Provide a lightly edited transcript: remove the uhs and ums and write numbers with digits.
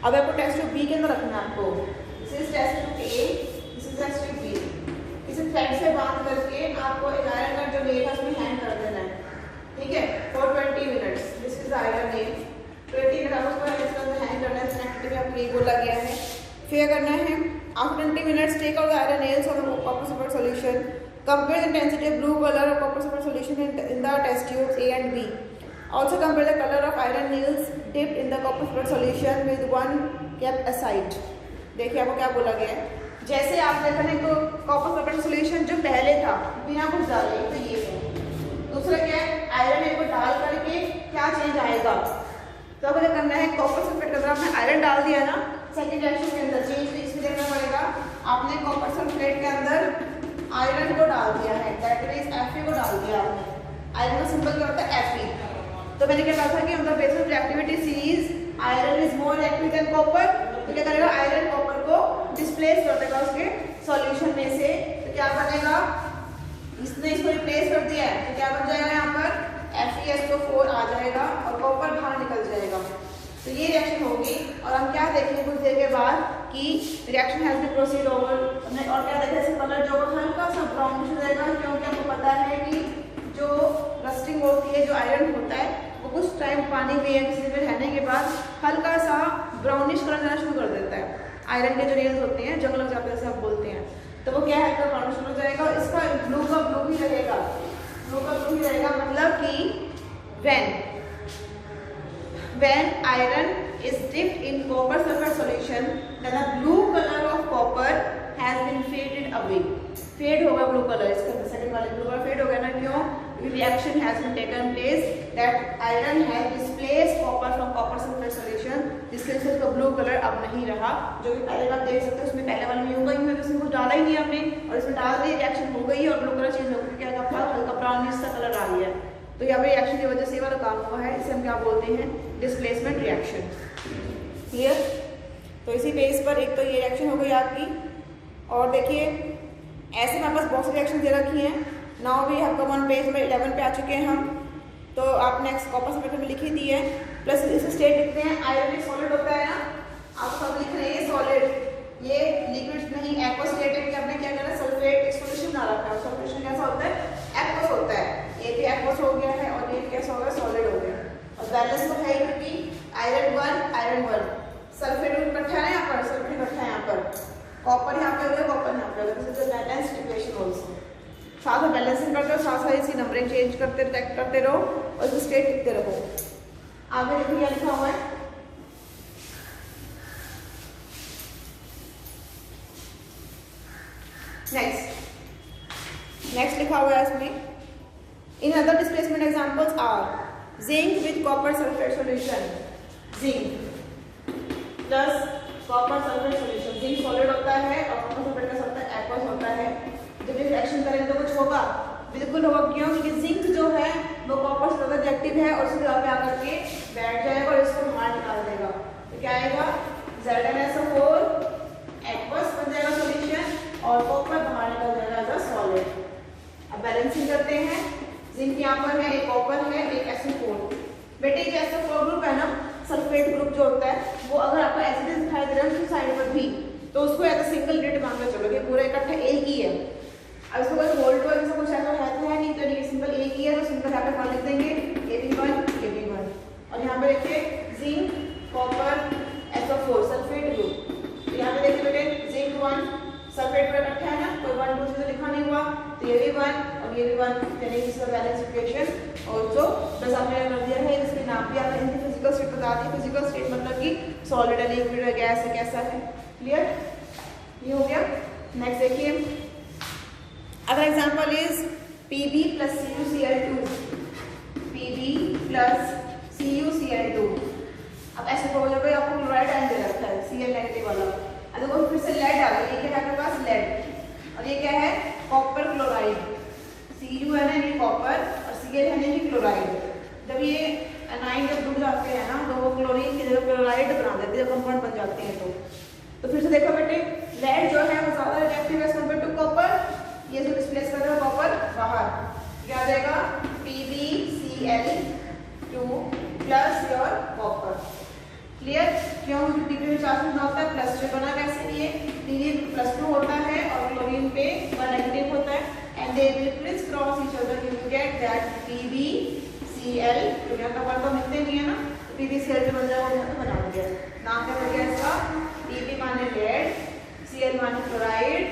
अब आपको test tube B के अंदर रखना है आपको। This is test tube A, this is test tube B. इसे थ्रेड से बांध करके आपको एक आयरन का जो नेल है उसमें हैंग कर देना है, ठीक है, for 20 minutes. This is iron nail, 20 minute आपको इसके अंदर हैंग करना है। कनेक्टेड में आपको ये बोला गया है। फिर करना है after 20 minutes take out the iron nails of the copper sulphate solution, compare the intensity of blue colour of copper sulphate solution in the test tubes A and B. Also compare the color of iron nails dipped in the copper sulfate solution with one kept aside. देखिए आपको क्या बोला गया है। जैसे आप देखने को कॉपर सल्फेट सॉल्यूशन जो पहले था बिना कुछ डाले तो ये है। दूसरा क्या है, आयरन नेल को डाल करके क्या चेंज आएगा। तो अब क्या करना है, कॉपर सल्फेट के अंदर आपने आयरन डाल दिया ना, सेकेंड रिएक्शन के अंदर चेंज तो इसमें देखना पड़ेगा। आपने कॉपर सल्फेट के अंदर आयरन को डाल दिया है, दैट मींस Fe को डाल दिया आपने। आयरन का सिंबल क्या होता है, Fe। तो मैंने क्या कहा था कि on the basis of reactivity series iron is more reactive than copper. तो क्या करेगा, आयरन कॉपर को डिस्प्लेस कर देगा उसके सॉल्यूशन में से। तो क्या बनेगा, इसने इसको रिप्लेस कर दिया है तो क्या बन जाएगा, यहाँ पर FeSO4 आ जाएगा और कॉपर बाहर निकल जाएगा। तो ये रिएक्शन होगी और हम क्या देखेंगे कुछ देर के बाद कि reaction has to proceed over. और क्या देखें, इसका कलर जो हल्का सा ब्राउनिश हो जाएगा, क्योंकि आपको पता है कि जो रस्टिंग होती है, जो आयरन होता है वो कुछ टाइम पानी में या किसी में रहने के बाद हल्का सा ब्राउनिश कलर देना शुरू कर देता है। आयरन के जो नेल्स होते हैं जंग लग जाते हैं जैसे आप बोलते हैं, तो वो क्या है, हल्का ब्राउनिश हो जाएगा। और इसका ब्लू का ब्लू ही रहेगा, ब्लू का ब्लू ही रहेगा। मतलब कि when iron is dipped in copper sulfate solution then the blue color of copper has been faded away. Fade होगा ब्लू कलर, इसका सेकंड वाले ब्लू कलर फेड हो गया ना, क्यों, reaction has been taken place that iron has displaced copper from copper sulphate solution, जिसके वजह से उसका ब्लू कलर अब नहीं रहा। जो कि पहले आप देख सकते हो उसमें पहले वाले में होगा ही नहीं, उसमें कुछ डाला ही नहीं हमने और इसमें डाल दिया, रिएक्शन हो गई और ब्लू कलर चेंज हो गया, क्या था, हल्का ब्राउनिश सा कलर आ गया। तो यहाँ पे रिएक्शन की वजह से वाला काम हुआ है, इसे हम क्या बोलते हैं, डिस्प्लेसमेंट रिएक्शन। क्लियर। तो इसी बेस पर एक तो ये रिएक्शन हो गई आपकी। और देखिए ऐसे हमारे पास बहुत सी रिएक्शन दे रखी हैं। Now we have come on page number 11 पे आ चुके हैं हम। तो आप नेक्स्ट कॉपर सल्फेट में लिखी दी है, प्लस इसे स्टेट लिखते हैं आयरन एक सॉलिड होता है ना, आप सब लिख रहे हैं सॉलिड, ये लिक्विड नहीं एक्वस स्टेट है कि आपने क्या करना है, सल्फेट एक सॉल्यूशन ना रखा है। सॉल्यूशन कैसा होता है, एक्वस होता है। ये भी एक्वस हो गया है और ये कैसा हो गया, सॉलिड हो गया। और बैलेंस तो है क्योंकि आयरन 1 सल्फेट इकट्ठा है यहाँ पर, सल्फेट इकट्ठा है यहाँ पर, कॉपर यहाँ पे हो गया, कॉपर यहाँ पे हो गया। This is a balanced equation also. साथ में बैलेंसिंग करते हो, साथ साथ इसी नंबरिंग चेंज करते रहो और इसको स्टेट लिखते रहो। आगे देखो क्या लिखा हुआ है, नेक्स्ट लिखा हुआ है इसमें, in other displacement examples are zinc with copper sulphate solution, zinc plus copper sulphate solution. Zinc solid होता है और कॉपर सल्फेट का सल्फेट एक्वस होता है। जब ये रिएक्शन करेंगे तो कुछ होगा, बिल्कुल होगा, क्यों, क्योंकि जिंक जो है वो कॉपर से ज़्यादा रिएक्टिव है और उसके जगह पे आकर के बैठ जाएगा और इसको बाहर निकाल देगा। तो क्या आएगा, ZnSO4 एक्वस बन जाएगा सॉल्यूशन और कॉपर बाहर निकल जाएगा एज अ सॉलिड। अब बैलेंसिंग करते हैं, जिंक यहाँ पर है, एक कॉपर है, एक SO4। बेटे जो SO4 ग्रुप है ना, सल्फेट ग्रुप जो होता है, वो अगर आपको एसिड दिखाई दे रहा है उसकी साइड पर भी, तो उसको एज अ सिंगल यूनिट मान के चलोगे, पूरा इकट्ठा एक ही है। अब इसको कोई वोल्ट वगैरह कुछ ऐसा है नहीं, तो ये सिंपल एक ही है, तो सिंपल यहाँ पे लिख देंगे AB1 और यहाँ पे देखिए zinc copper SO4 sulphate group. तो यहाँ पे देखिए बेटे जिंक 1 सल्फेट पर इकट्ठा है ना, कोई 1 2 से लिखा नहीं हुआ, तो ये भी 1 और ये भी 1, यानी इसका बैलेंस इक्वेशन ऑल्सो बस आपने कर दिया है। इसके नाम भी आपने इनकी फिजिकल स्टेट बता दी। फिजिकल स्टेट मतलब कि सॉलिड है, लिक्विड है, गैस है, कैसा है। क्लियर, ये हो गया। नेक्स्ट देखिए, other example is Pb plus CuCl2, Pb plus CuCl2। अब ऐसे हो जाए, आपको क्लोराइड आयन दे रखा है Cl नेगेटिव वाला, अब देखो फिर से लेड आ गया, ये क्या है आपके पास, लेड, और ये क्या है, कॉपर क्लोराइड। Cu है ना, ये कॉपर और Cl है ना, ये क्लोराइड। जब ये एनाइन जब जुड़ जाते हैं ना, तो वो क्लोरीन की जगह क्लोराइड बना देते हैं, कंपाउंड बन जाते हैं। तो फिर से देखो बेटे, लेड जो है वो ज्यादा रिएक्टिव है कंपेयर टू कॉपर, ये जो डिस्प्लेस कर रहा है कॉपर बाहर, क्या आ जाएगा, PbCl2 plus your copper. Clear, क्यों, क्योंकि से बना कैसे ये Pb +2 होता है और क्लोरीन पे 1 नेगेटिव होता है and they will criss cross each other you will get that PbCl। तो यहाँ का 1 तो मिलते नहीं है ना, तो PbCl जो बन जाएगा यहाँ तो बना हो गया। नाम क्या हो गया इसका? Pb माने लेड, Cl माने क्लोराइड,